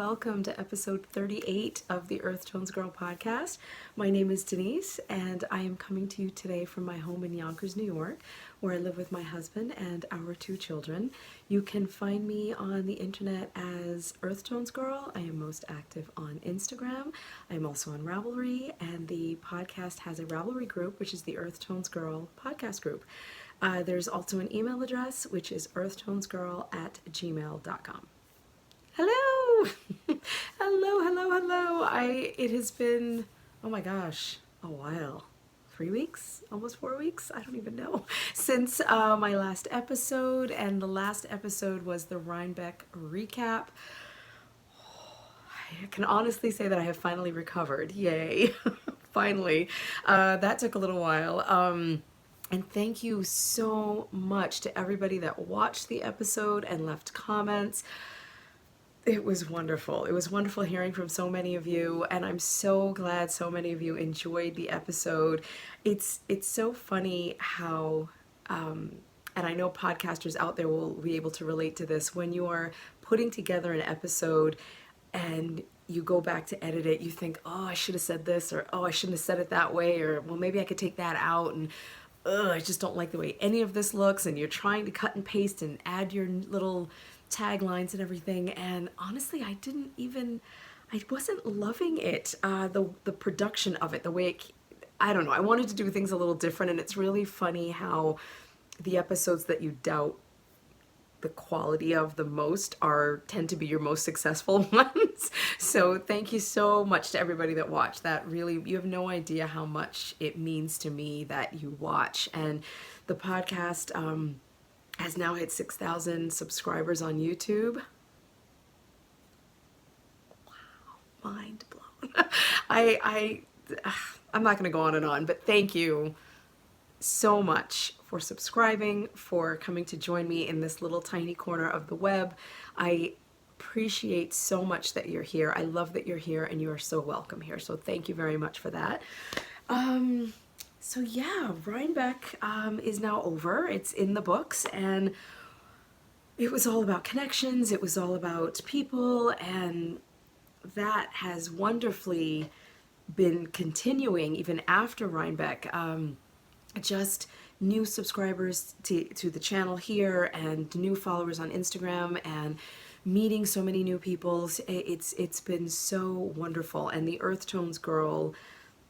welcome to episode 38 of the EarthtonesGirl podcast. My name is Denise, and I am coming to you today from my home in Yonkers, New York, where I live with my husband and our two children. You can find me on the internet as EarthtonesGirl. I am most active on Instagram. I am also on Ravelry, and the podcast has a Ravelry group, which is the EarthtonesGirl podcast group. There's also an email address, which is earthtonesgirl@gmail.com. Hello! hello. It has been, oh my gosh, a while. 3 weeks? Almost 4 weeks? I don't even know. Since my last episode, and the last episode was the Rhinebeck recap. I can honestly say that I have finally recovered. Yay. Finally. That took a little while. And thank you so much to everybody that watched the episode and left comments. It was wonderful. It was wonderful hearing from so many of you, and I'm so glad so many of you enjoyed the episode. It's so funny how, and I know podcasters out there will be able to relate to this, when you are putting together an episode and you go back to edit it, you think, oh, I should have said this, or oh, I shouldn't have said it that way, or well, maybe I could take that out, and I just don't like the way any of this looks, and you're trying to cut and paste and add your little taglines and everything, and honestly I wasn't loving it, the production of it, the way I don't know, I wanted to do things a little different, and it's really funny how the episodes that you doubt the quality of the most tend to be your most successful ones. So thank you so much to everybody that watched. That really, you have no idea how much it means to me that you watch. And the podcast has now hit 6,000 subscribers on YouTube. Wow, mind blown. I'm not going to go on and on, but thank you so much for subscribing, for coming to join me in this little tiny corner of the web. I appreciate so much that you're here. I love that you're here, and you are so welcome here. So thank you very much for that. So yeah, Rhinebeck is now over. It's in the books, and it was all about connections. It was all about people, and that has wonderfully been continuing even after Rhinebeck. Just new subscribers to the channel here, and new followers on Instagram, and meeting so many new people. It's been so wonderful, and the EarthtonesGirl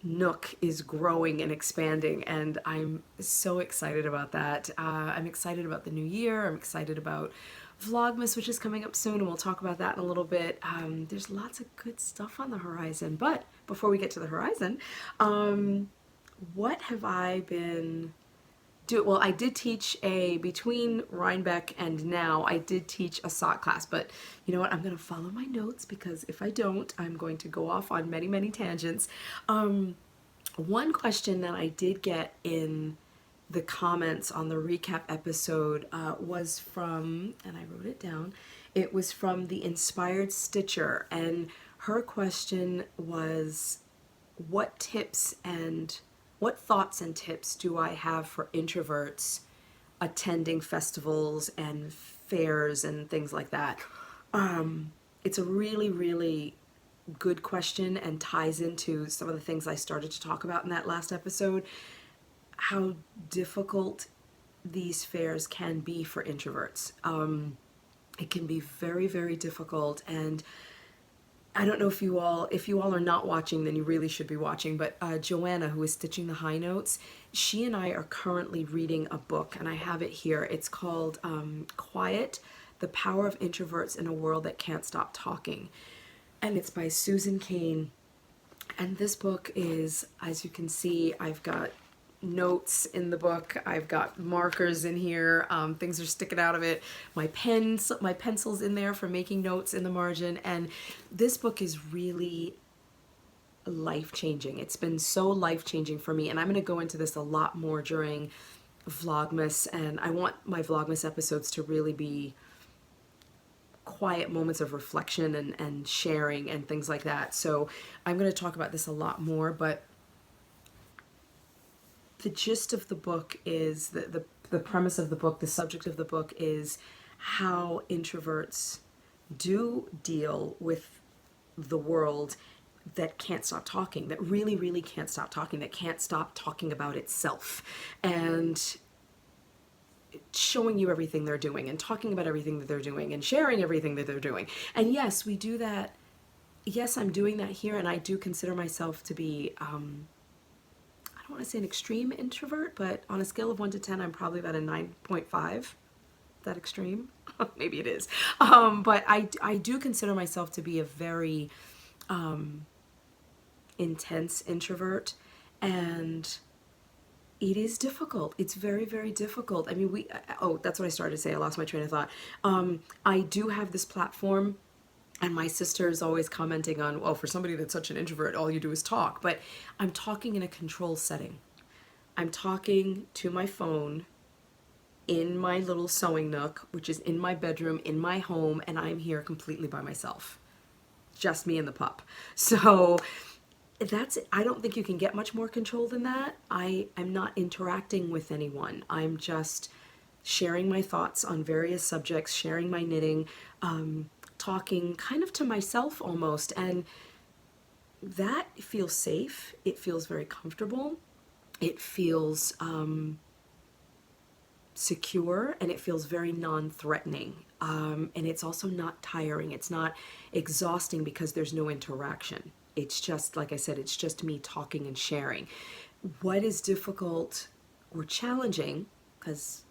nook is growing and expanding, and I'm so excited about that. I'm excited about the new year. I'm excited about Vlogmas, which is coming up soon, and we'll talk about that in a little bit. There's lots of good stuff on the horizon, but before we get to the horizon, what have I been doing? Well, I did teach between Rhinebeck and now, I did teach a sock class, but you know what? I'm going to follow my notes, because if I don't, I'm going to go off on many, many tangents. One question that I did get in the comments on the recap episode was from, and I wrote it down, it was from the Inspired Stitcher, and her question was, what thoughts and tips do I have for introverts attending festivals and fairs and things like that? It's a really, really good question, and ties into some of the things I started to talk about in that last episode, how difficult these fairs can be for introverts. It can be very, very difficult, and I don't know if you all are not watching, then you really should be watching, but Joanna, who is stitching the high notes, she and I are currently reading a book, and I have it here. It's called Quiet, The Power of Introverts in a World That Can't Stop Talking, and it's by Susan Cain. And this book is, as you can see, I've got notes in the book, I've got markers in here, things are sticking out of it, my pencils in there for making notes in the margin, and this book is really life-changing. It's been so life-changing for me, and I'm going to go into this a lot more during Vlogmas, and I want my Vlogmas episodes to really be quiet moments of reflection and sharing and things like that. So I'm going to talk about this a lot more, but the gist of the book is, the premise of the book, the subject of the book is how introverts do deal with the world that can't stop talking, that really, really can't stop talking, that can't stop talking about itself, and showing you everything they're doing, and talking about everything that they're doing, and sharing everything that they're doing. And yes, we do that. Yes, I'm doing that here, and I do consider myself to be, I don't want to say an extreme introvert, but on a scale of 1 to 10, I'm probably about a 9.5. That extreme? Maybe it is. But I do consider myself to be a very intense introvert, and it is difficult. It's very, very difficult. I mean, that's what I started to say. I lost my train of thought. I do have this platform, and my sister is always commenting on, well, for somebody that's such an introvert, all you do is talk. But I'm talking in a control setting. I'm talking to my phone in my little sewing nook, which is in my bedroom, in my home, and I'm here completely by myself. Just me and the pup. So I don't think you can get much more control than that. I am not interacting with anyone. I'm just sharing my thoughts on various subjects, sharing my knitting, talking kind of to myself almost. And that feels safe. It feels very comfortable. It feels secure, and it feels very non-threatening. And it's also not tiring. It's not exhausting because there's no interaction. It's just, like I said, it's just me talking and sharing. What is difficult or challenging, because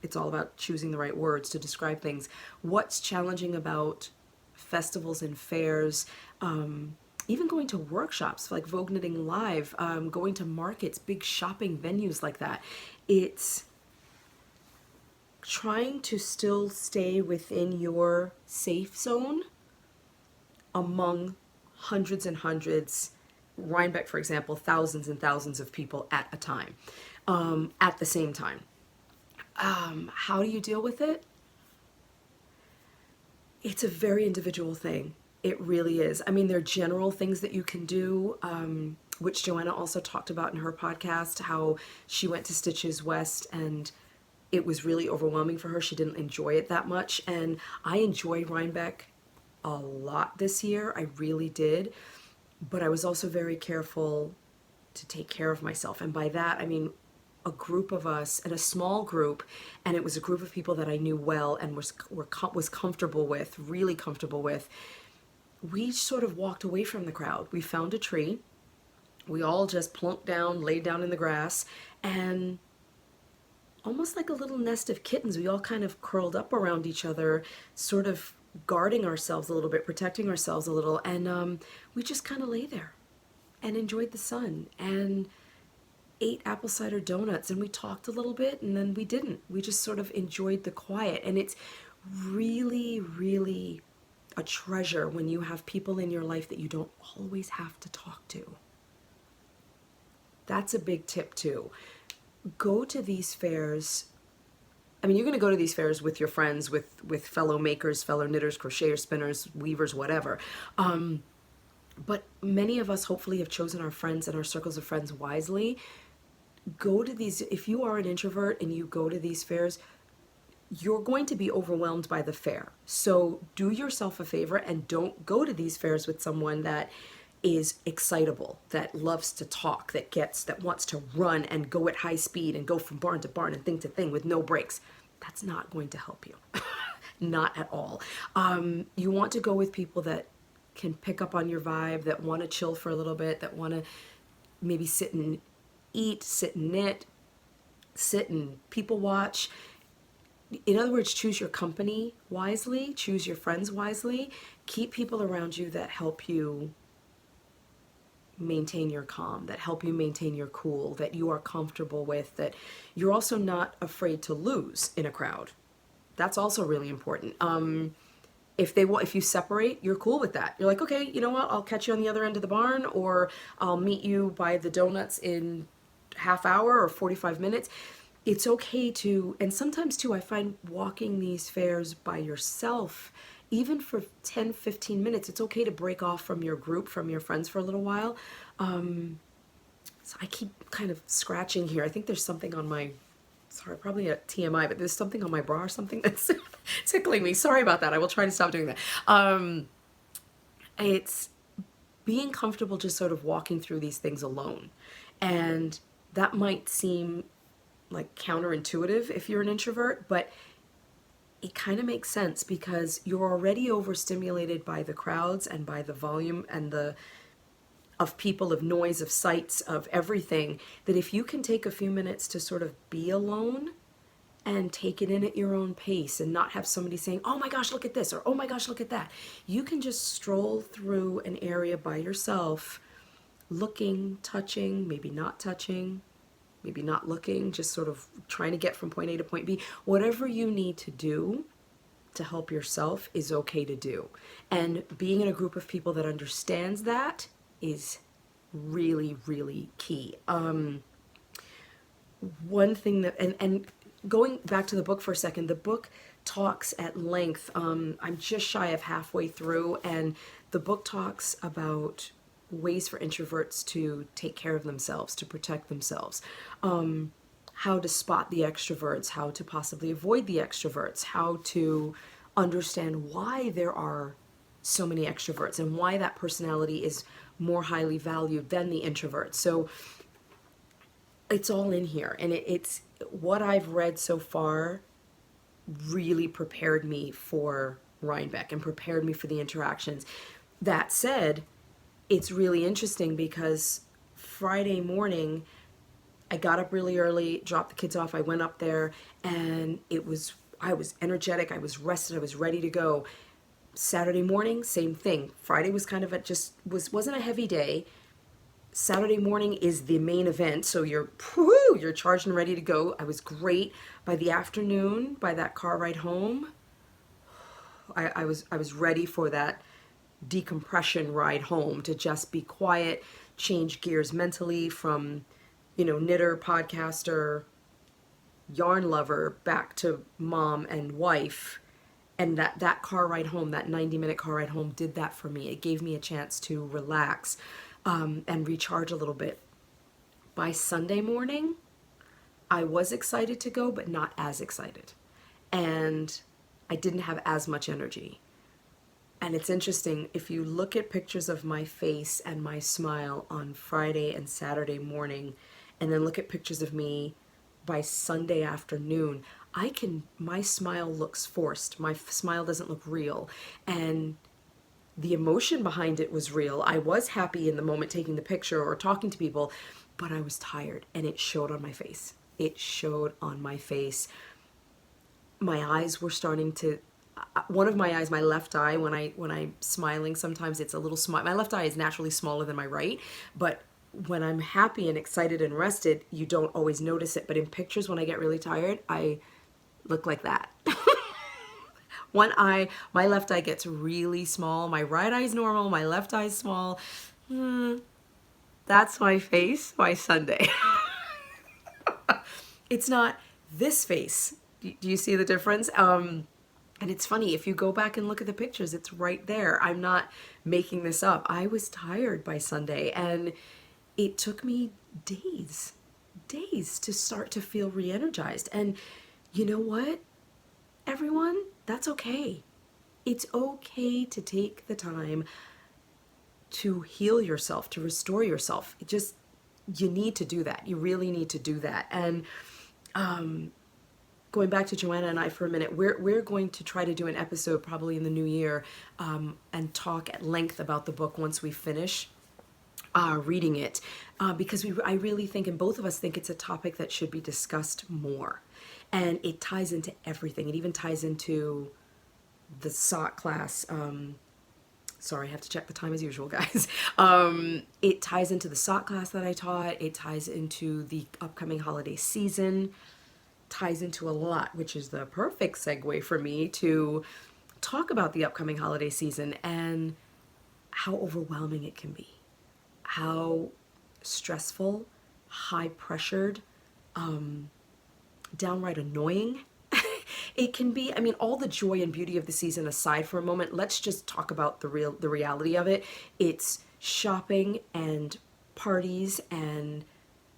it's all about choosing the right words to describe things, what's challenging about festivals and fairs, even going to workshops like Vogue Knitting Live, going to markets, big shopping venues like that, it's trying to still stay within your safe zone among hundreds and hundreds, Rhinebeck, for example, thousands and thousands of people at a time, at the same time. How do you deal with it? It's a very individual thing. It really is. I mean, there are general things that you can do, which Joanna also talked about in her podcast, how she went to Stitches West and it was really overwhelming for her. She didn't enjoy it that much. And I enjoyed Rhinebeck a lot this year. I really did. But I was also very careful to take care of myself. And by that, I mean a group of us, and a small group, and it was a group of people that I knew well and was comfortable with, really comfortable with. We sort of walked away from the crowd. We found a tree. We all just plunked down, laid down in the grass, and almost like a little nest of kittens, we all kind of curled up around each other, sort of guarding ourselves a little bit, protecting ourselves a little, and we just kind of lay there and enjoyed the sun and ate apple cider donuts, and we talked a little bit, and then we didn't. We just sort of enjoyed the quiet, and it's really, really a treasure when you have people in your life that you don't always have to talk to. That's a big tip too. Go to these fairs. I mean, you're going to go to these fairs with your friends, with fellow makers, fellow knitters, crocheters, spinners, weavers, whatever. But many of us hopefully have chosen our friends and our circles of friends wisely. Go to these. If you are an introvert and you go to these fairs, you're going to be overwhelmed by the fair. So do yourself a favor and don't go to these fairs with someone that is excitable, that loves to talk, that wants to run and go at high speed and go from barn to barn and thing to thing with no breaks. That's not going to help you. Not at all. You want to go with people that can pick up on your vibe, that want to chill for a little bit, that want to maybe sit and eat, sit and knit, sit and people watch. In other words, choose your company wisely, choose your friends wisely, keep people around you that help you maintain your calm, that help you maintain your cool, that you are comfortable with, that you're also not afraid to lose in a crowd. That's also really important. If you separate, you're cool with that. You're like, okay, you know what? I'll catch you on the other end of the barn, or I'll meet you by the donuts in half hour or 45 minutes. It's okay to, and sometimes too, I find walking these fairs by yourself, even for 10, 15 minutes, it's okay to break off from your group, from your friends for a little while. So I keep kind of scratching here. I think there's something on my sorry, probably a TMI, but there's something on my bra or something that's tickling me. Sorry about that. I will try to stop doing that. It's being comfortable just sort of walking through these things alone. And that might seem like counterintuitive if you're an introvert, but it kind of makes sense because you're already overstimulated by the crowds and by the volume and the of people, of noise, of sights, of everything, that if you can take a few minutes to sort of be alone and take it in at your own pace and not have somebody saying, oh my gosh, look at this, or oh my gosh, look at that. You can just stroll through an area by yourself, looking, touching, maybe not touching, maybe not looking, just sort of trying to get from point A to point B. Whatever you need to do to help yourself is okay to do. And being in a group of people that understands that is really, really key. One thing that, and going back to the book for a second, the book talks at length. I'm just shy of halfway through, and the book talks about ways for introverts to take care of themselves, to protect themselves, how to spot the extroverts, how to possibly avoid the extroverts, how to understand why there are so many extroverts and why that personality is more highly valued than the introvert. So it's all in here, and it's what I've read so far really prepared me for Rhinebeck and prepared me for the interactions. That said, it's really interesting because Friday morning I got up really early, dropped the kids off, I went up there, and I was energetic, I was rested, I was ready to go. Saturday morning, same thing. Friday was kind of wasn't a heavy day. Saturday morning is the main event, so you're charged and ready to go. I was great. By the afternoon, by that car ride home, I was ready for that decompression ride home, to just be quiet, change gears mentally from, knitter, podcaster, yarn lover, back to mom and wife. And that car ride home, that 90-minute car ride home, did that for me. It gave me a chance to relax and recharge a little bit. By Sunday morning, I was excited to go, but not as excited. And I didn't have as much energy. And it's interesting, if you look at pictures of my face and my smile on Friday and Saturday morning, and then look at pictures of me by Sunday afternoon, my smile looks forced. My smile doesn't look real. And the emotion behind it was real. I was happy in the moment taking the picture or talking to people, but I was tired, and it showed on my face. It showed on my face. My eyes were starting to, one of my eyes, my left eye, when I'm smiling, sometimes it's a little small. My left eye is naturally smaller than my right, but when I'm happy and excited and rested, you don't always notice it. But in pictures, when I get really tired, I look like that. One eye, my left eye gets really small. My right eye is normal. My left eye is small. That's my face by Sunday. It's not this face. Do you see the difference? And it's funny, if you go back and look at the pictures, it's right there. I'm not making this up. I was tired by Sunday, and it took me days to start to feel re-energized. And you know what, everyone? That's okay. It's okay to take the time to heal yourself, to restore yourself. You need to do that. You really need to do that. And going back to Joanna and I for a minute, we're going to try to do an episode probably in the new year and talk at length about the book once we finish reading it, because I really think, and both of us think, it's a topic that should be discussed more. And it ties into everything. It even ties into the sock class. Sorry, I have to check the time as usual, guys. It ties into the sock class that I taught. It ties into the upcoming holiday season. Ties into a lot, which is the perfect segue for me to talk about the upcoming holiday season and how overwhelming it can be. How stressful, high-pressured, downright annoying it can be. I mean, all the joy and beauty of the season aside for a moment, let's just talk about the reality of it. It's shopping and parties and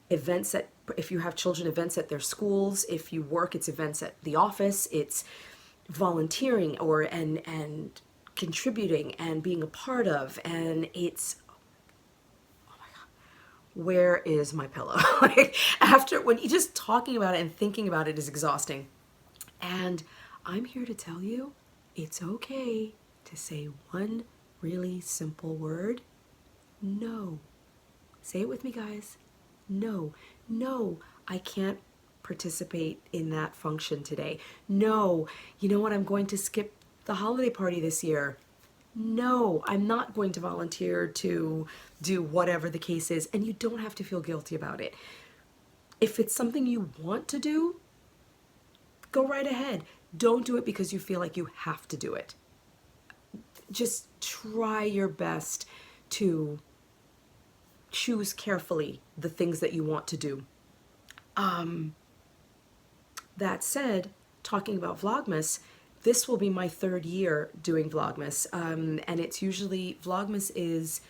events at, if you have children, events at their schools. If you work, it's events at the office. It's volunteering or and contributing and being a part of. And it's, where is my pillow? Like, after, when you just talking about it and thinking about it is exhausting. And I'm here to tell you, it's okay to say one really simple word. No. Say it with me, guys. No. No, I can't participate in that function today. No, you know what? I'm going to skip the holiday party this year. No, I'm not going to volunteer to do whatever the case is, and you don't have to feel guilty about it. If it's something you want to do, go right ahead. Don't do it because you feel like you have to do it. Just try your best to choose carefully the things that you want to do. That said, talking about Vlogmas, this will be my 3rd year doing Vlogmas, and it's usually, Vlogmas is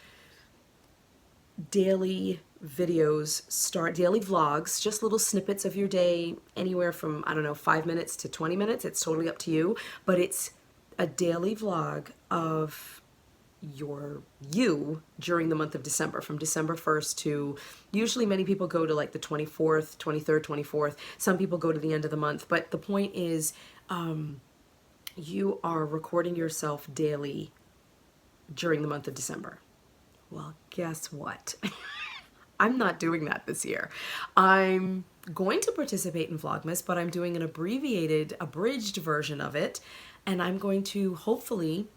daily videos, daily vlogs, just little snippets of your day, anywhere from, I don't know, 5 minutes to 20 minutes. It's totally up to you, but it's a daily vlog of you during the month of December, from December 1st to, usually many people go to like the 24th, 23rd, 24th. Some people go to the end of the month, but the point is, you are recording yourself daily during the month of December. Well, guess what? I'm not doing that this year. I'm going to participate in Vlogmas, but I'm doing an abbreviated, abridged version of it, and I'm going to hopefully,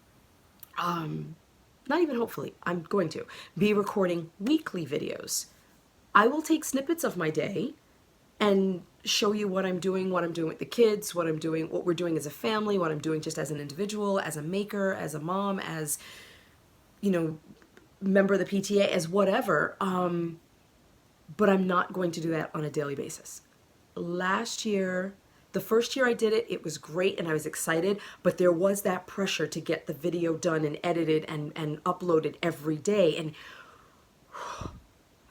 not even hopefully, I'm going to be recording weekly videos. I will take snippets of my day and show you what I'm doing with the kids, what we're doing as a family, what I'm doing just as an individual, as a maker, as a mom, as, you know, member of the PTA, as whatever. But I'm not going to do that on a daily basis. Last year, the first year I did it, it was great and I was excited, but there was that pressure to get the video done and edited and uploaded every day, and it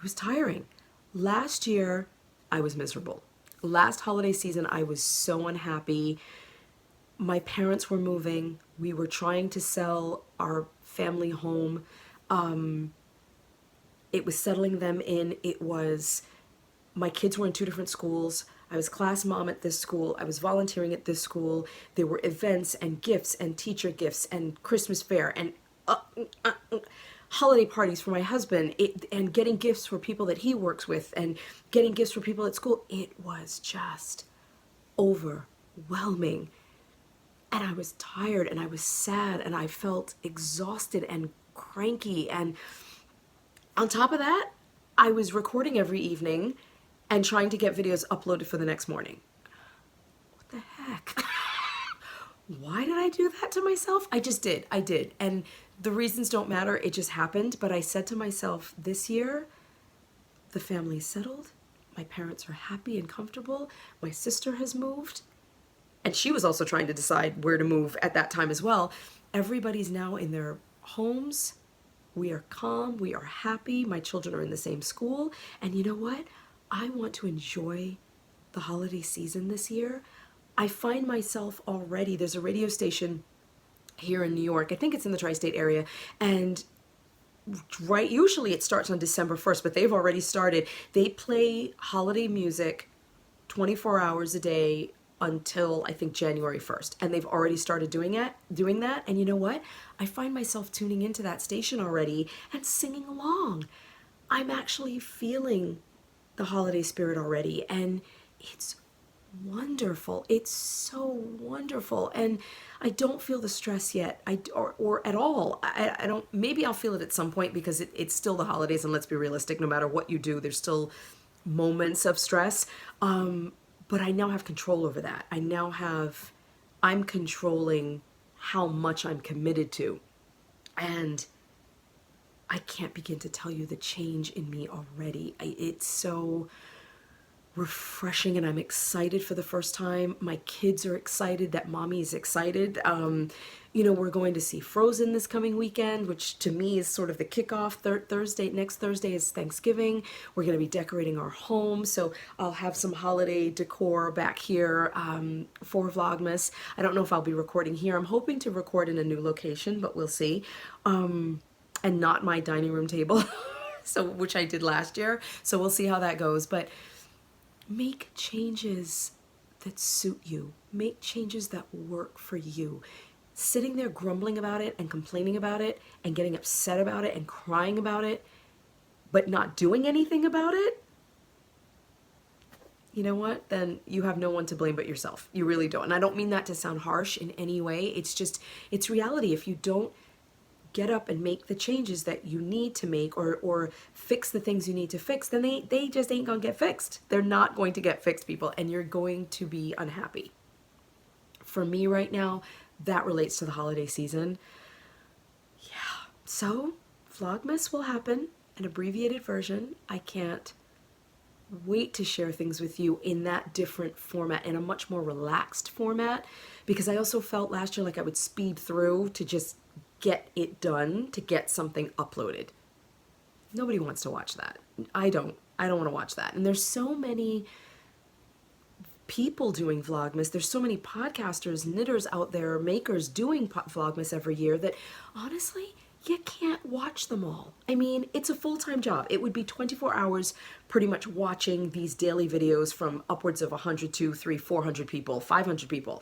was tiring. Last year, I was miserable. Last holiday season, I was so unhappy. My parents were moving. We were trying to sell our family home. It was settling them in. My kids were in 2 different schools. I was class mom at this school. I was volunteering at this school. There were events and gifts and teacher gifts and Christmas fair and holiday parties for my husband, and getting gifts for people that he works with and getting gifts for people at school. It was just overwhelming. And I was tired and I was sad and I felt exhausted and cranky. And on top of that, I was recording every evening and trying to get videos uploaded for the next morning. What the heck? Why did I do that to myself? I just did. I did. And the reasons don't matter. It just happened. But I said to myself, this year, the family's settled. My parents are happy and comfortable. My sister has moved. And she was also trying to decide where to move at that time as well. Everybody's now in their homes. We are calm. We are happy. My children are in the same school. And you know what? I want to enjoy the holiday season this year. I find myself already, there's a radio station here in New York, I think it's in the tri-state area, and usually it starts on December 1st, but they've already started. They play holiday music 24 hours a day until I think January 1st, and they've already started doing that. And you know what? I find myself tuning into that station already and singing along. I'm actually feeling the holiday spirit already, and it's wonderful. It's so wonderful. And I don't feel the stress yet, or at all. I don't. Maybe I'll feel it at some point because it's still the holidays, and let's be realistic, no matter what you do, there's still moments of stress. But I now have control over that. I'm controlling how much I'm committed to. And I can't begin to tell you the change in me already. It's so refreshing, and I'm excited for the first time. My kids are excited that mommy is excited. You know, we're going to see Frozen this coming weekend, which to me is sort of the kickoff. Thursday, next Thursday is Thanksgiving. We're going to be decorating our home, so I'll have some holiday decor back here for Vlogmas. I don't know if I'll be recording here. I'm hoping to record in a new location, but we'll see. And not my dining room table, so which I did last year. So we'll see how that goes. But make changes that suit you. Make changes that work for you. Sitting there grumbling about it and complaining about it and getting upset about it and crying about it, but not doing anything about it, you know what? Then you have no one to blame but yourself. You really don't. And I don't mean that to sound harsh in any way. It's just, it's reality. If you don't get up and make the changes that you need to make, or fix the things you need to fix, then they just ain't gonna get fixed. They're not going to get fixed, people, and you're going to be unhappy. For me right now, that relates to the holiday season. Yeah, so Vlogmas will happen, an abbreviated version. I can't wait to share things with you in that different format, in a much more relaxed format, because I also felt last year like I would speed through to just get it done, to get something uploaded. Nobody wants to watch that. I don't want to watch that. And there's so many people doing Vlogmas. There's so many podcasters, knitters out there, makers doing Vlogmas every year that honestly, you can't watch them all. I mean, it's a full-time job. It would be 24 hours pretty much watching these daily videos from upwards of 100, 200, 300, 400 people, 500 people.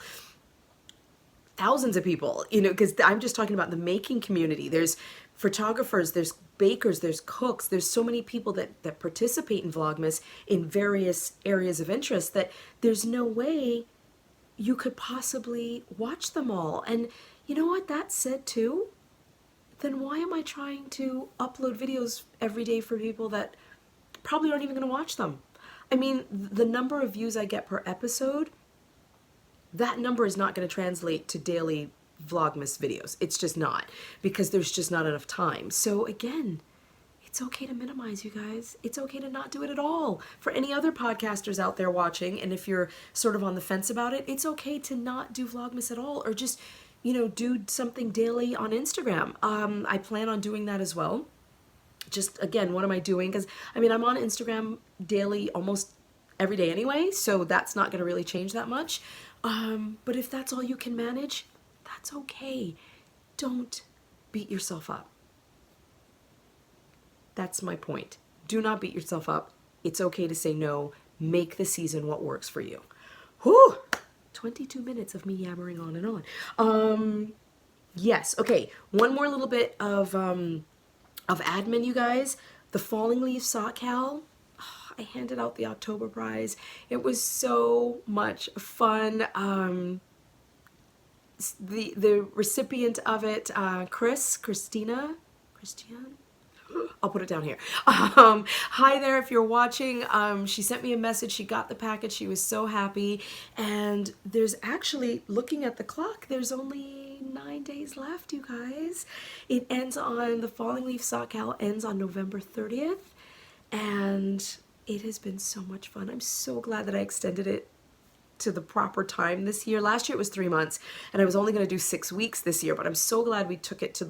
Thousands of people, you know, because I'm just talking about the making community. There's photographers, there's bakers, there's cooks, there's so many people that participate in Vlogmas in various areas of interest that there's no way you could possibly watch them all. And you know what, that said too, then why am I trying to upload videos every day for people that probably aren't even going to watch them? I mean, the number of views I get per episode, that number is not going to translate to daily Vlogmas videos. It's just not, because there's just not enough time. So again, it's okay to minimize, you guys. It's okay to not do it at all. For any other podcasters out there watching, and if you're sort of on the fence about it, it's okay to not do Vlogmas at all, or just, you know, do something daily on Instagram. I plan on doing that as well. Just, again, what am I doing? Because, I mean, I'm on Instagram daily almost every day anyway, so that's not going to really change that much. But if that's all you can manage, that's okay. Don't beat yourself up. That's my point. Do not beat yourself up. It's okay to say no. Make the season what works for you. Whew! 22 minutes of me yammering on and on. Yes, okay. One more little bit of admin, you guys. The Falling Leaf Sock Cowl. I handed out the October prize. It was so much fun. The recipient of it, Christian? I'll put it down here. Hi there, if you're watching. She sent me a message. She got the package. She was so happy. And there's actually, looking at the clock, there's only 9 days left, you guys. It ends on, the Falling Leaf Sock Cowl ends on November 30th. And it has been so much fun. I'm so glad that I extended it to the proper time this year. Last year it was 3 months, and I was only going to do 6 weeks this year, but I'm so glad I took it to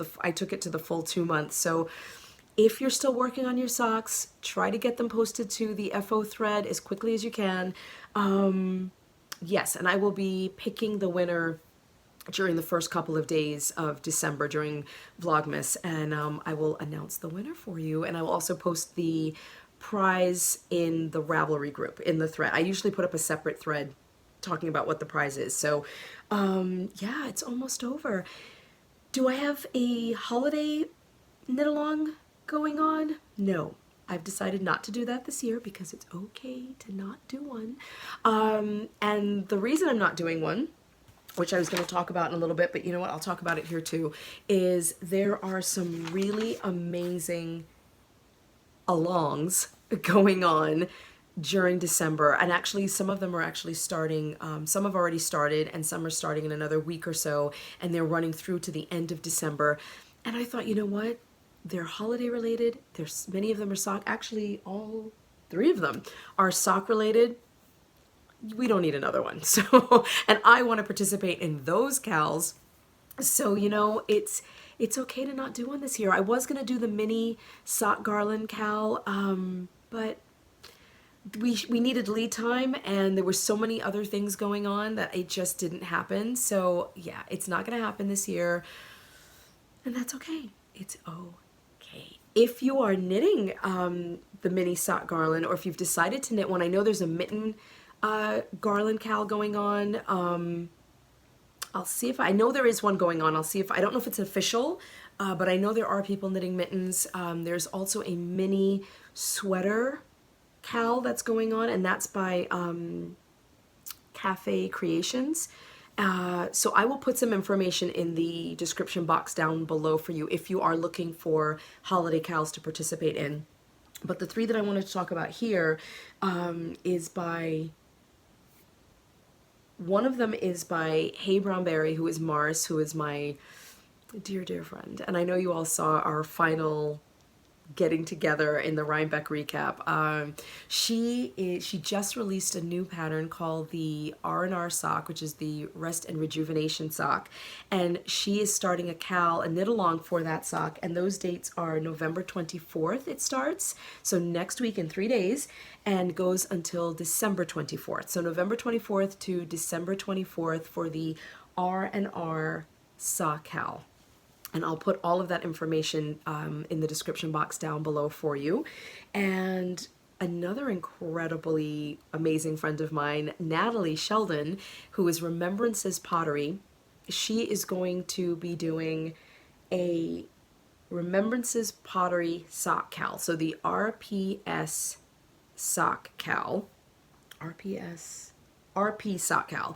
the full 2 months. So if you're still working on your socks, try to get them posted to the FO thread as quickly as you can. Yes, and I will be picking the winner during the first couple of days of December during Vlogmas, and I will announce the winner for you, and I will also post the prize in the Ravelry group, in the thread. I usually put up a separate thread talking about what the prize is. So yeah, it's almost over. Do I have a holiday knit along going on? No, I've decided not to do that this year because it's okay to not do one. And the reason I'm not doing one, which I was going to talk about in a little bit, but you know what, I'll talk about it here too, is there are some really amazing alongs going on during December, and actually some of them are actually starting, some have already started and some are starting in another week or so, and they're running through to the end of December. And I thought, you know what, they're holiday related, there's many of them are sock, actually all 3 of them are sock related. We don't need another one. So, and I want to participate in those KALS. So, you know, it's okay to not do one this year. I was going to do the mini sock garland KAL, but we needed lead time and there were so many other things going on that it just didn't happen. So yeah, it's not going to happen this year, and that's okay. It's okay. If you are knitting the mini sock garland, or if you've decided to knit one, I know there's a mitten garland KAL going on. I'll see if I know there is one going on. I'll see if I don't know if it's official, but I know there are people knitting mittens. There's also a mini sweater KAL that's going on, and that's by Cafe Creations. So I will put some information in the description box down below for you if you are looking for holiday KALs to participate in. But the 3 that I wanted to talk about here is by, one of them is by Hey Brownberry, who is Mars, who is my dear, dear friend. And I know you all saw our final getting together in the Rhinebeck recap. She just released a new pattern called the R&R sock, which is the Rest and Rejuvenation sock, and she is starting a KAL, a knit along for that sock, and those dates are November 24th it starts, so next week in 3 days, and goes until December 24th. So November 24th to December 24th for the R&R sock KAL. And I'll put all of that information in the description box down below for you. And another incredibly amazing friend of mine, Natalie Sheldon, who is Remembrances Pottery, she is going to be doing a Remembrances Pottery sock KAL. So the RPS sock KAL. RP sock KAL.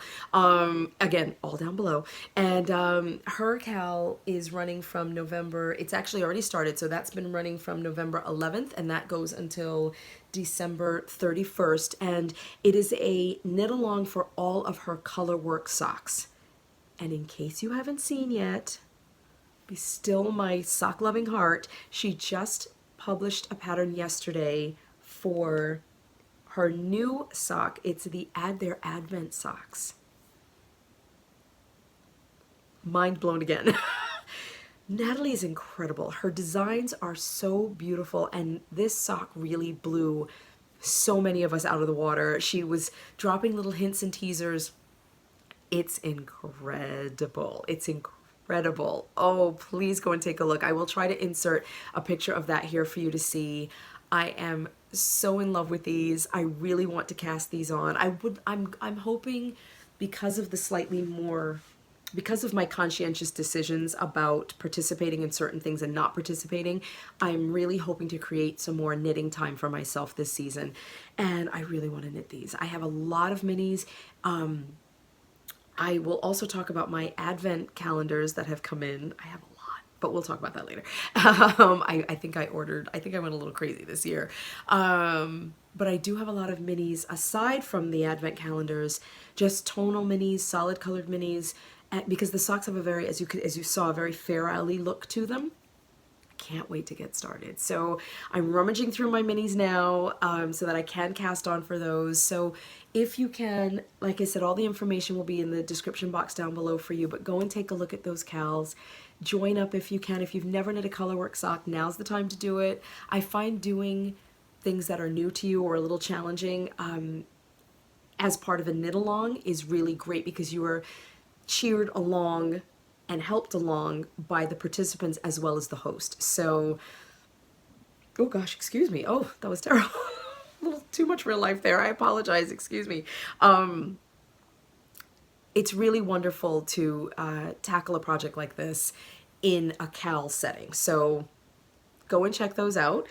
Again, all down below. And her KAL is running from November, it's actually already started, so that's been running from November 11th, and that goes until December 31st. And it is a knit along for all of her colorwork socks. And in case you haven't seen yet, be still my sock loving heart, she just published a pattern yesterday for her new sock. It's their Advent socks. Mind blown again. Natalie is incredible. Her designs are so beautiful, and this sock really blew so many of us out of the water. She was dropping little hints and teasers. It's incredible. It's incredible. Oh, please go and take a look. I will try to insert a picture of that here for you to see. I am so in love with these. I really want to cast these on. I'm hoping, because of the slightly more, because of my conscientious decisions about participating in certain things and not participating, I'm really hoping to create some more knitting time for myself this season. And I really want to knit these. I have a lot of minis. I will also talk about my Advent calendars that have come in. I have a lot, but we'll talk about that later. I think I went a little crazy this year. But I do have a lot of minis aside from the Advent calendars, just tonal minis, solid colored minis, because the socks have a very, as you saw, a very Fair Alley look to them. Can't wait to get started. So I'm rummaging through my minis now so that I can cast on for those. So if you can, like I said, all the information will be in the description box down below for you, but go and take a look at those KALs. Join up if you can. If you've never knit a colorwork sock, now's the time to do it. I find doing things that are new to you or a little challenging as part of a knit along is really great, because you are cheered along and helped along by the participants as well as the host. So, oh gosh, excuse me. Oh, that was terrible. A little too much real life there. I apologize. Excuse me. It's really wonderful to tackle a project like this in a KAL setting. So go and check those out.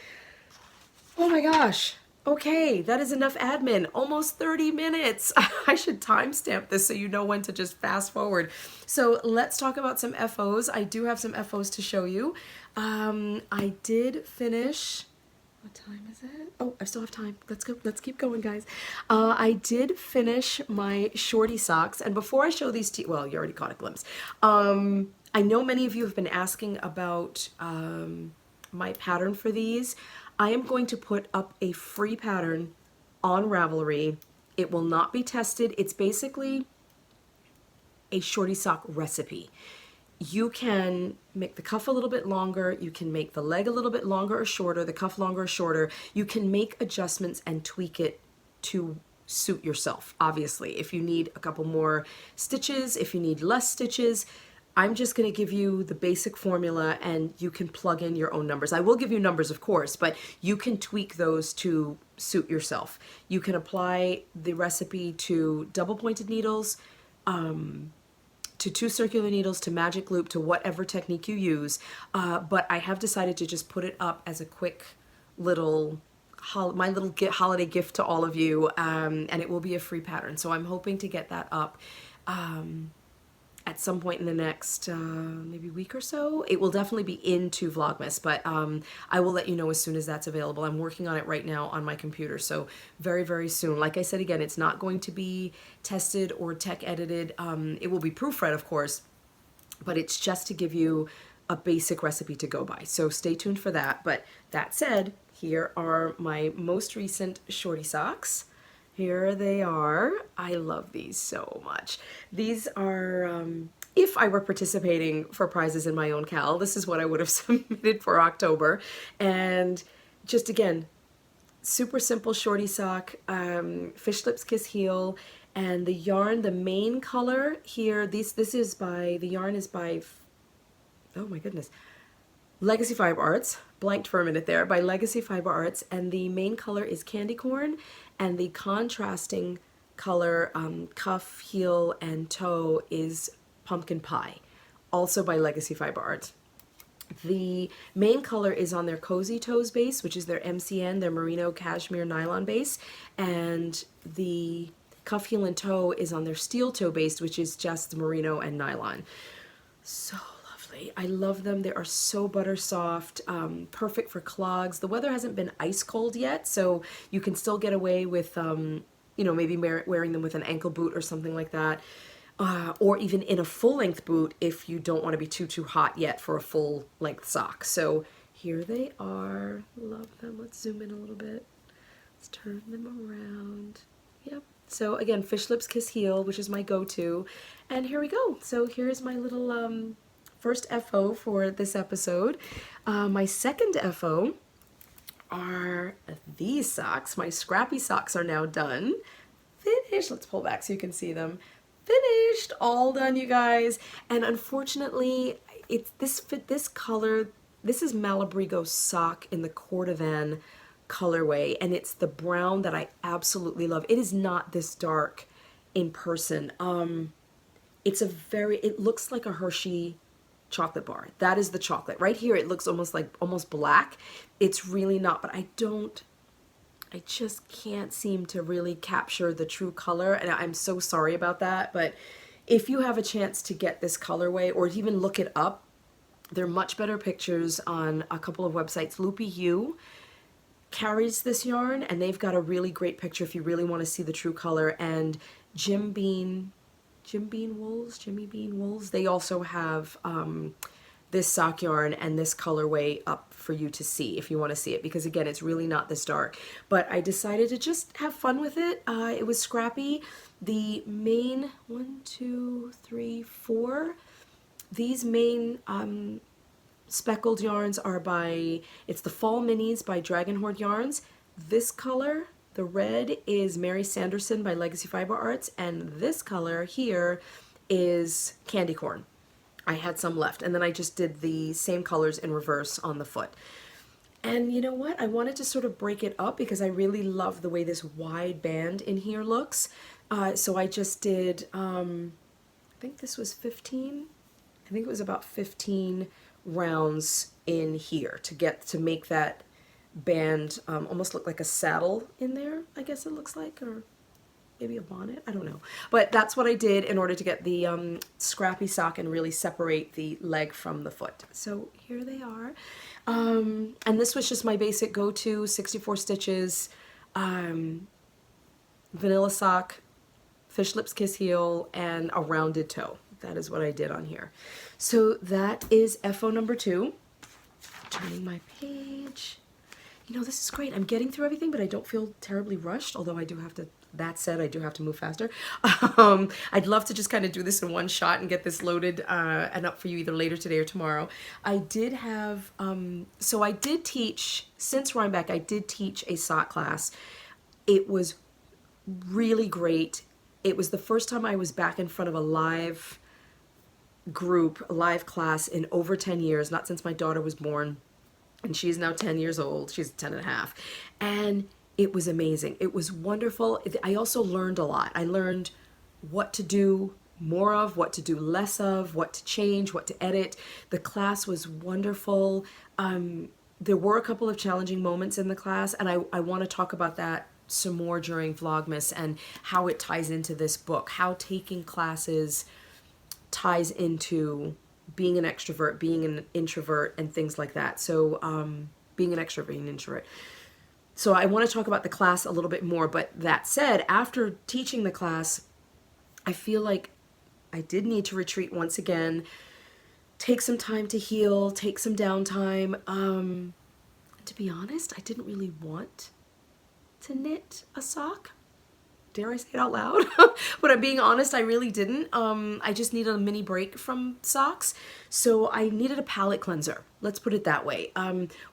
Oh my gosh. Okay, that is enough admin. Almost 30 minutes. I should timestamp this so you know when to just fast forward. So let's talk about some FOs. I do have some FOs to show you. I did finish, what time is it? Oh, I still have time. Let's go. Let's keep going, guys. I did finish my Shortie Socks. And before I show these to you, well, you already caught a glimpse. I know many of you have been asking about my pattern for these. I am going to put up a free pattern on Ravelry. It will not be tested. It's basically a shorty sock recipe. You can make the cuff a little bit longer, you can make the leg a little bit longer or shorter, the cuff longer or shorter. You can make adjustments and tweak it to suit yourself, obviously. If you need a couple more stitches, if you need less stitches, I'm just going to give you the basic formula and you can plug in your own numbers. I will give you numbers, of course, but you can tweak those to suit yourself. You can apply the recipe to double pointed needles, to 2 circular needles, to magic loop, to whatever technique you use. But I have decided to just put it up as a quick little, my little holiday gift to all of you, and it will be a free pattern. So I'm hoping to get that up at some point in the next maybe week or so. It will definitely be into Vlogmas, but I will let you know as soon as that's available. I'm working on it right now on my computer, so very, very soon. Like I said, again, it's not going to be tested or tech edited. It will be proofread, of course, but it's just to give you a basic recipe to go by. So stay tuned for that. But that said, here are my most recent shorty socks. Here they are. I love these so much. These are, if I were participating for prizes in my own KAL, this is what I would have submitted for October. And just again, super simple shorty sock, fish lips kiss heel, and the yarn, the main color here, this is by, the yarn is by, oh my goodness, Legacy Fiber Arts, blanked for a minute there, by Legacy Fiber Arts, and the main color is candy corn, and the contrasting color, cuff, heel, and toe is pumpkin pie, also by Legacy Fiber Arts. The main color is on their Cozy Toes base, which is their MCN, their merino cashmere nylon base, and the cuff, heel, and toe is on their steel toe base, which is just merino and nylon. So I love them. They are so butter soft, perfect for clogs. The weather hasn't been ice cold yet, so you can still get away with, you know, maybe wearing them with an ankle boot or something like that, or even in a full-length boot if you don't want to be too hot yet for a full-length sock. So here they are. Love them. Let's zoom in a little bit. Let's turn them around. Yep. So again, fish lips kiss heel, which is my go-to, and here we go. So here's my little first FO for this episode. My second FO are these socks. My Scrappy socks are now done. Finished. Let's pull back so you can see them. Finished. All done, you guys. And unfortunately, it's this color. This is Malabrigo Sock in the Cordovan colorway, and it's the brown that I absolutely love. It is not this dark in person. It looks like a Hershey chocolate bar. That is the chocolate. Right here it looks almost black. It's really not, but I just can't seem to really capture the true color, and I'm so sorry about that. But if you have a chance to get this colorway or even look it up, there are much better pictures on a couple of websites. Loopy Hue carries this yarn, and they've got a really great picture if you really want to see the true color. And Jimmy Bean Wools, they also have this sock yarn and this colorway up for you to see if you want to see it, because again, it's really not this dark. But I decided to just have fun with it. It was Scrappy. The main 1, 2, 3, 4, these main speckled yarns are by, it's the Fall Minis by Dragon Hoard Yarns. This color, the red, is Mary Sanderson by Legacy Fiber Arts, and this color here is Candy Corn. I had some left, and then I just did the same colors in reverse on the foot. And you know what? I wanted to sort of break it up because I really love the way this wide band in here looks. So I just did, I think this was 15. I think it was about 15 rounds in here to make that band almost look like a saddle in there, I guess it looks like, or maybe a bonnet, I don't know. But that's what I did in order to get the Scrappy sock and really separate the leg from the foot. So here they are. And this was just my basic go-to, 64 stitches, vanilla sock, fish lips kiss heel, and a rounded toe. That is what I did on here. So that is FO number 2. Turning my page. this is great. I'm getting through everything, but I don't feel terribly rushed, although I do have to, that said, I do have to move faster. I'd love to just kind of do this in one shot and get this loaded and up for you either later today or tomorrow. I did have, so I did teach, since Rhinebeck, I did teach a sock class. It was really great. It was the first time I was back in front of a live group, a live class in over 10 years, not since my daughter was born. And she's now 10 years old. She's 10 and a half. And it was amazing. It was wonderful. I also learned a lot. I learned what to do more of, what to do less of, what to change, what to edit. The class was wonderful. There were a couple of challenging moments in the class, and I want to talk about that some more during Vlogmas and how it ties into this book, how taking classes ties into being an extrovert, being an introvert, and things like that. So being an extrovert, being an introvert. So I want to talk about the class a little bit more, but that said, after teaching the class, I feel like I did need to retreat once again, take some time to heal, take some downtime. To be honest, I didn't really want to knit a sock. Dare I say it out loud? But I'm being honest, I really didn't. I just needed a mini break from socks. So I needed a palette cleanser. Let's put it that way.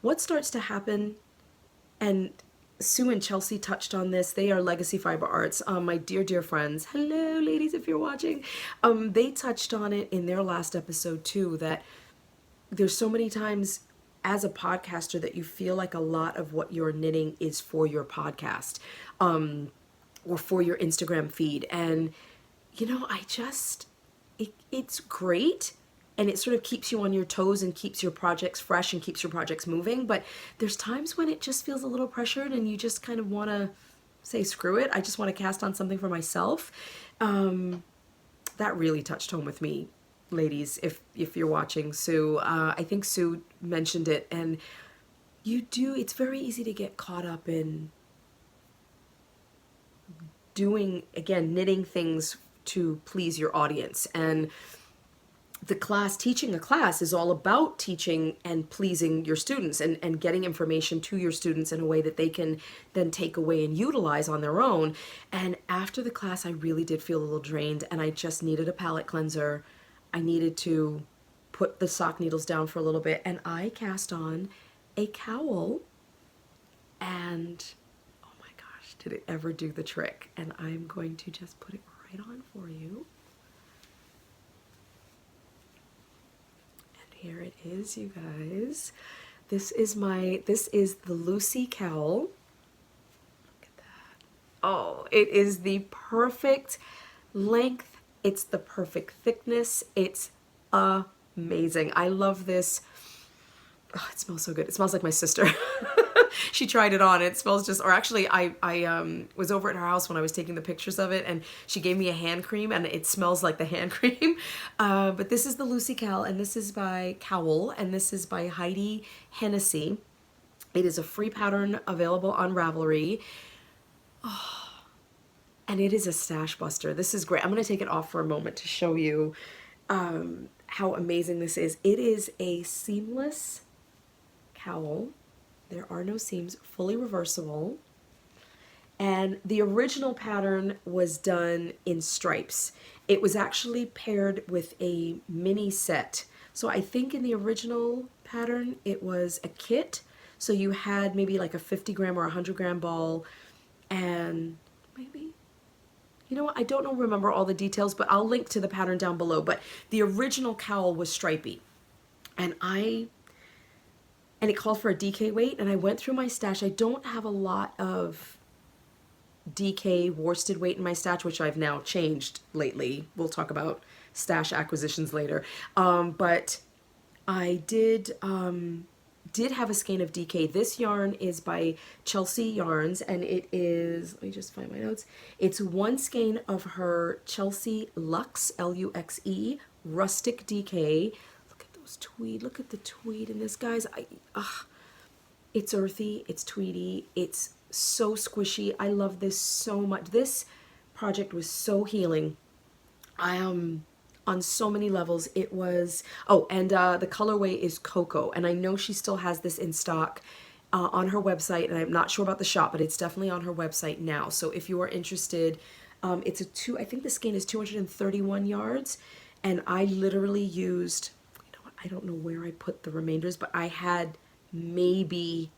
What starts to happen, and Sue and Chelsea touched on this. They are Legacy Fiber Arts, my dear, dear friends. Hello, ladies, if you're watching. They touched on it in their last episode too, that there's so many times as a podcaster that you feel like a lot of what you're knitting is for your podcast. Or for your Instagram feed. And, it's great. And it sort of keeps you on your toes and keeps your projects fresh and keeps your projects moving. But there's times when it just feels a little pressured and you just kind of want to say, screw it. I just want to cast on something for myself. That really touched home with me, ladies, if you're watching. Sue, I think Sue mentioned it. And it's very easy to get caught up in doing, again, knitting things to please your audience. And teaching a class is all about teaching and pleasing your students and getting information to your students in a way that they can then take away and utilize on their own. And after the class, I really did feel a little drained, and I just needed a palette cleanser. I needed to put the sock needles down for a little bit, and I cast on a cowl, and did it ever do the trick? And I'm going to just put it right on for you. And here it is, you guys. This is the Lucy Cowl. Look at that. Oh, it is the perfect length. It's the perfect thickness. It's amazing. I love this. Oh, it smells so good. It smells like my sister. She tried it on. It smells just, or actually I was over at her house when I was taking the pictures of it, and she gave me a hand cream, and it smells like the hand cream. But this is the Lucy Cowl, and this is by Cowl, and this is by Heidi Hennessy. It is a free pattern available on Ravelry. Oh, and it is a stash buster. This is great. I'm going to take it off for a moment to show you how amazing this is. It is a seamless cowl. There are no seams, fully reversible. And the original pattern was done in stripes. It was actually paired with a mini set. So I think in the original pattern, it was a kit. So you had maybe like a 50 gram or 100 gram ball, and maybe, I don't remember all the details, but I'll link to the pattern down below. But the original cowl was stripy. And it called for a DK weight, and I went through my stash. I don't have a lot of DK worsted weight in my stash, which I've now changed lately. We'll talk about stash acquisitions later. But I did have a skein of DK. This yarn is by Chelsea Yarns, and it is, let me just find my notes. It's one skein of her Chelsea Luxe, Luxe, rustic DK. Tweed. Look at the tweed in this, guys. It's earthy, it's tweedy, it's so squishy. I love this so much. This project was so healing. On so many levels. It was, and the colorway is Cocoa, and I know she still has this in stock. on her website, and I'm not sure about the shop, but it's definitely on her website now. So if you are interested, I think the skein is 231 yards, and I literally used, you know what, I don't know where I put the remainders, but I had maybe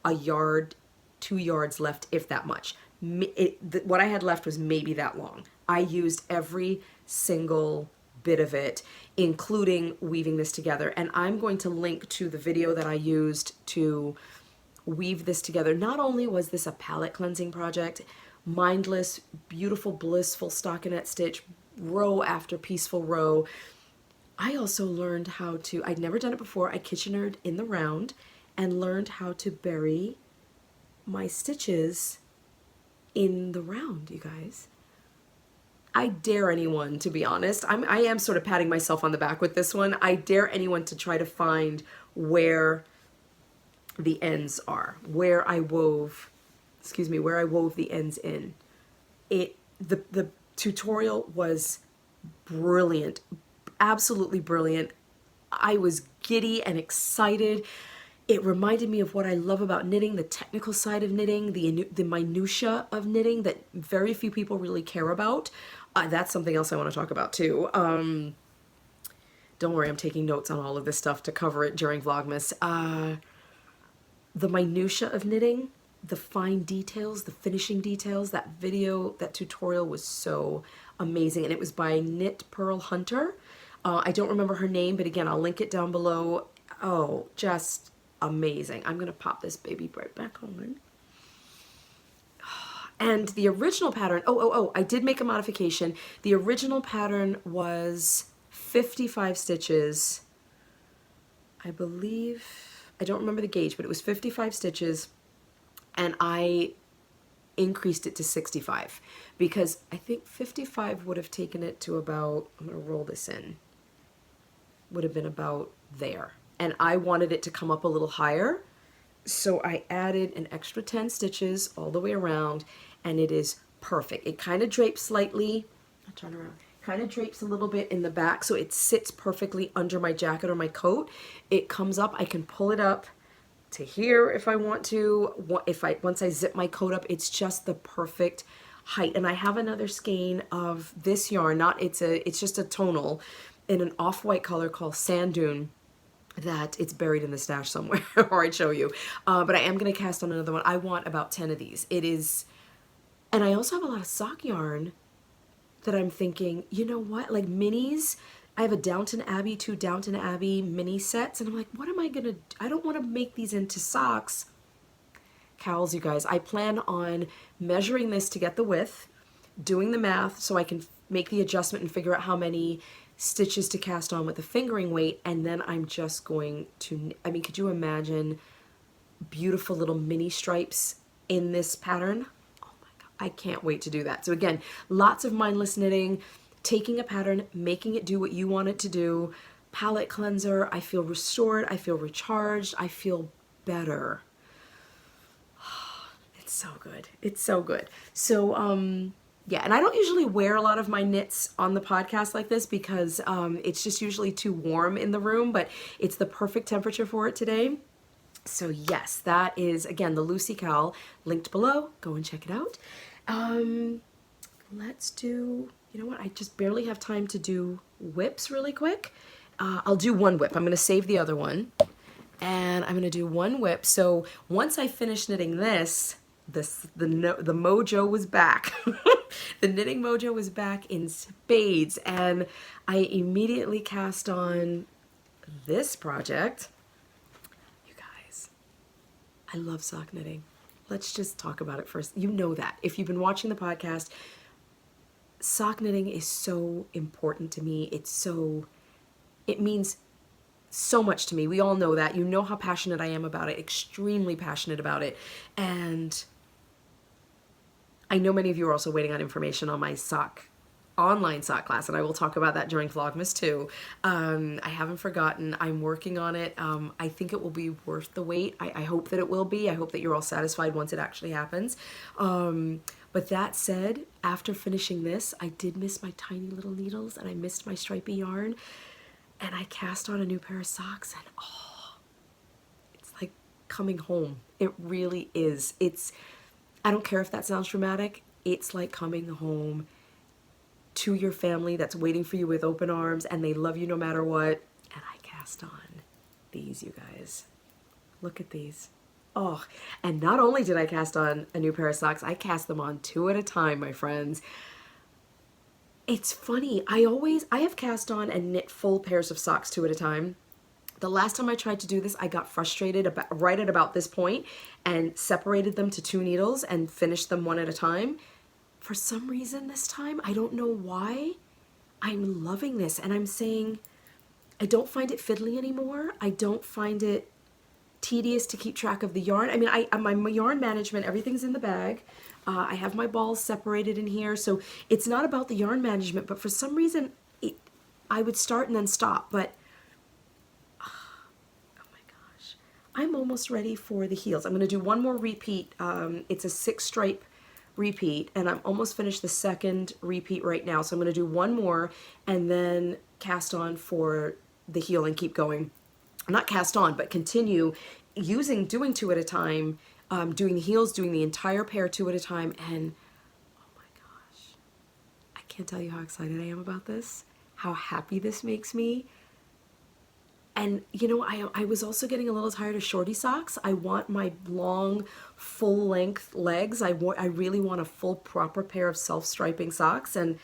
a yard, 2 yards left, if that much. What I had left was maybe that long. I used every single bit of it, including weaving this together. And I'm going to link to the video that I used to weave this together. Not only was this a palette cleansing project, mindless, beautiful, blissful stockinette stitch, row after peaceful row, I also learned how to, I'd never done it before, I Kitchenered in the round and learned how to bury my stitches in the round, you guys. I dare anyone, to be honest. I am sort of patting myself on the back with this one. I dare anyone to try to find where the ends are, where I wove the ends in. The tutorial was brilliant, absolutely brilliant. I was giddy and excited. It reminded me of what I love about knitting, the technical side of knitting, the minutia of knitting that very few people really care about. That's something else I want to talk about too. Don't worry, I'm taking notes on all of this stuff to cover it during Vlogmas. The minutia of knitting, the fine details, the finishing details, that tutorial was so amazing. And it was by Knit Purl Hunter. I don't remember her name, but again, I'll link it down below. Oh, just amazing. I'm going to pop this baby right back on. And the original pattern, I did make a modification. The original pattern was 55 stitches. I believe, I don't remember the gauge, but it was 55 stitches. And I increased it to 65 because I think 55 would have taken it to about, I'm going to roll this in, would have been about there. And I wanted it to come up a little higher. So I added an extra 10 stitches all the way around, and it is perfect. It kind of drapes slightly, I'll turn around, kind of drapes a little bit in the back, so it sits perfectly under my jacket or my coat. It comes up, I can pull it up to here if I want to. Once I zip my coat up, it's just the perfect height. And I have another skein of this yarn, it's just a tonal in an off-white color called Sand Dune, that it's buried in the stash somewhere, or I'd show you. But I am going to cast on another one. I want about 10 of these. It is, and I also have a lot of sock yarn that I'm thinking, you know what, like minis. I have a Downton Abbey, 2 Downton Abbey mini sets, and I'm like, what am I gonna, I don't want to make these into socks. Cowls, you guys. I plan on measuring this to get the width, doing the math so I can make the adjustment and figure out how many stitches to cast on with the fingering weight, and then I'm just going to, I mean, could you imagine beautiful little mini stripes in this pattern? Oh my God, I can't wait to do that. So again, lots of mindless knitting, taking a pattern, making it do what you want it to do, palette cleanser. I feel restored, I feel recharged, I feel better. It's so good. It's so good. So, yeah, and I don't usually wear a lot of my knits on the podcast like this because it's just usually too warm in the room, but it's the perfect temperature for it today. So yes, that is, again, the Lucy Cowl, linked below. Go and check it out. Let's do, you know what, I just barely have time to do whips really quick. I'll do one whip. I'm going to save the other one, and I'm going to do one whip. So once I finish knitting this, the mojo was back. The knitting mojo was back in spades, and I immediately cast on this project. You guys, I love sock knitting. Let's just talk about it first. You know that. If you've been watching the podcast, sock knitting is so important to me. It means so much to me. We all know that. You know how passionate I am about it, extremely passionate about it. And I know many of you are also waiting on information on my online sock class, and I will talk about that during Vlogmas too. I haven't forgotten. I'm working on it. I think it will be worth the wait. I hope that it will be. I hope that you're all satisfied once it actually happens. But that said, after finishing this, I did miss my tiny little needles, and I missed my stripy yarn, and I cast on a new pair of socks, and oh, it's like coming home. It really is. I don't care if that sounds dramatic. It's like coming home to your family that's waiting for you with open arms, and they love you no matter what. And I cast on these, you guys. Look at these. Oh, and not only did I cast on a new pair of socks, I cast them on 2 at a time, my friends. It's funny. I have cast on and knit full pairs of socks 2 at a time. The last time I tried to do this, I got frustrated right at about this point and separated them to 2 needles and finished them 1 at a time. For some reason this time, I don't know why, I'm loving this. And I'm saying, I don't find it fiddly anymore. I don't find it tedious to keep track of the yarn. I mean, my yarn management, everything's in the bag. I have my balls separated in here, so it's not about the yarn management, but for some reason, I would start and then stop, but oh my gosh. I'm almost ready for the heels. I'm going to do one more repeat. It's a 6 stripe repeat, and I'm almost finished the second repeat right now, so I'm going to do one more and then cast on for the heel and keep going. Not cast on, but continue doing 2 at a time, doing the heels, doing the entire pair 2 at a time, and oh my gosh, I can't tell you how excited I am about this, how happy this makes me. And you know, I was also getting a little tired of Shortie Socks. I want my long, full-length legs. I really want a full, proper pair of self-striping socks, and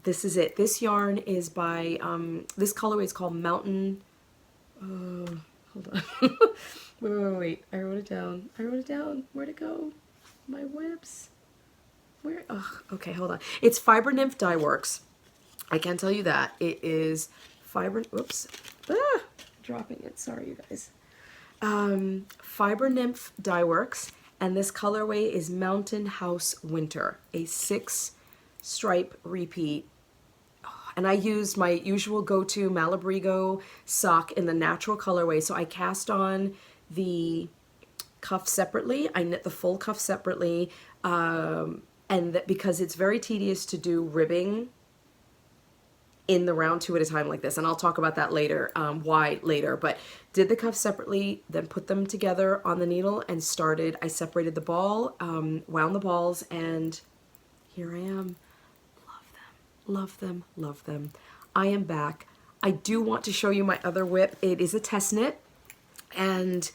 this is it. This yarn is by, this colorway is called Mountain. Hold on. wait. I wrote it down. Where'd it go? My whips. Where? Oh, okay, hold on. It's Fiber Nymph Dyeworks. I can tell you that. It is Fiber... Oops. Ah! Dropping it. Sorry, you guys. Fiber Nymph Dyeworks. And this colorway is Mountain House Winter. A 6 stripe repeat. And I used my usual go-to Malabrigo sock in the natural colorway. So I cast on the cuff separately. I knit the full cuff separately. And because it's very tedious to do ribbing in the round 2 at a time like this. And I'll talk about that later, why later. But did the cuff separately, then put them together on the needle and started. I separated the ball, wound the balls, and here I am. Love them, love them. I am back. I do want to show you my other whip. It is a test knit, and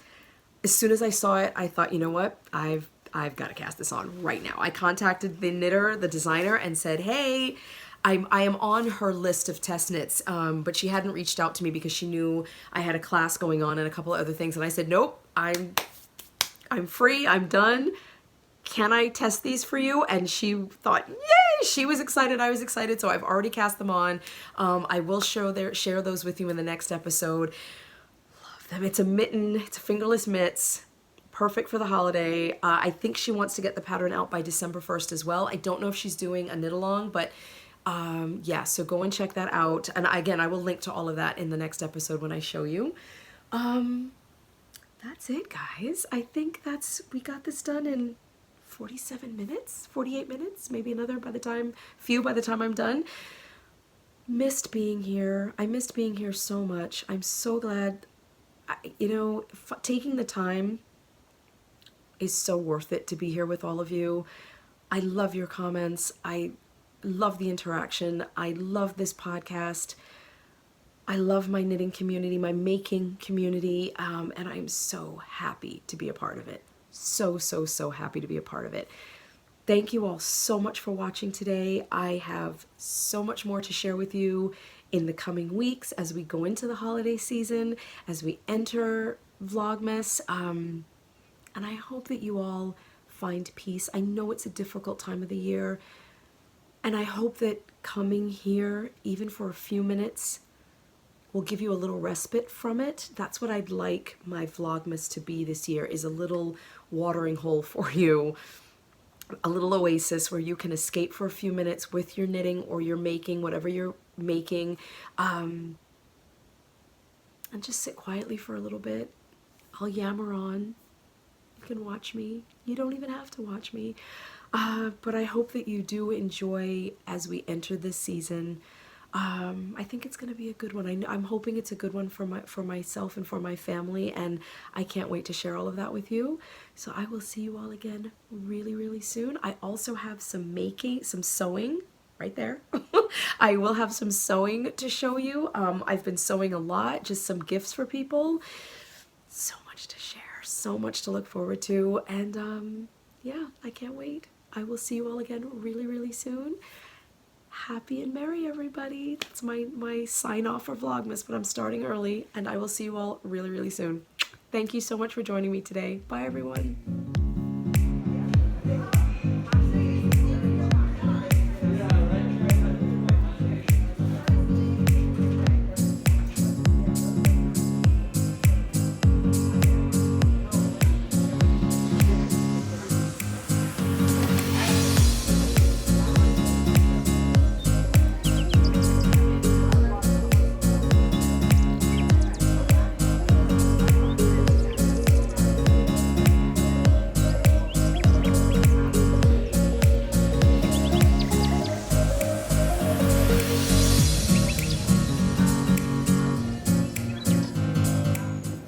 as soon as I saw it, I thought, you know what? I've got to cast this on right now. I contacted the knitter, the designer, and said, hey, I am on her list of test knits, but she hadn't reached out to me because she knew I had a class going on and a couple of other things, and I said, nope, I'm free, I'm done. Can I test these for you? And she thought, yay! She was excited, I was excited, so I've already cast them on. I will share those with you in the next episode. Love them. It's a mitten, it's a fingerless mitts, perfect for the holiday. I think she wants to get the pattern out by December 1st as well. I don't know if she's doing a knit along, but yeah, so go and check that out. And again, I will link to all of that in the next episode when I show you. That's it, guys. I think we got this done in 47 minutes, 48 minutes, maybe another by the time I'm done. Missed being here. I missed being here so much. I'm so glad, you know, taking the time is so worth it to be here with all of you. I love your comments. I love the interaction. I love this podcast. I love my knitting community, my making community, and I'm so happy to be a part of it. So happy to be a part of it. Thank you all so much for watching today. I have so much more to share with you in the coming weeks as we go into the holiday season, as we enter Vlogmas, and I hope that you all find peace. I know it's a difficult time of the year, and I hope that coming here, even for a few minutes, will give you a little respite from it. That's what I'd like my Vlogmas to be this year, is a little watering hole for you, a little oasis where you can escape for a few minutes with your knitting or your making, whatever you're making, and just sit quietly for a little bit. I'll yammer on. You can watch me. You don't even have to watch me. But I hope that you do enjoy as we enter this season. I think it's going to be a good one. I'm hoping it's a good one for myself and for my family, and I can't wait to share all of that with you. So I will see you all again really, really soon. I also have some sewing right there. I will have some sewing to show you. I've been sewing a lot, just some gifts for people. So much to share, so much to look forward to, and yeah, I can't wait. I will see you all again really, really soon. Happy and merry, everybody. That's my sign off for Vlogmas, but I'm starting early, and I will see you all really, really soon. Thank you so much for joining me today. Bye, everyone.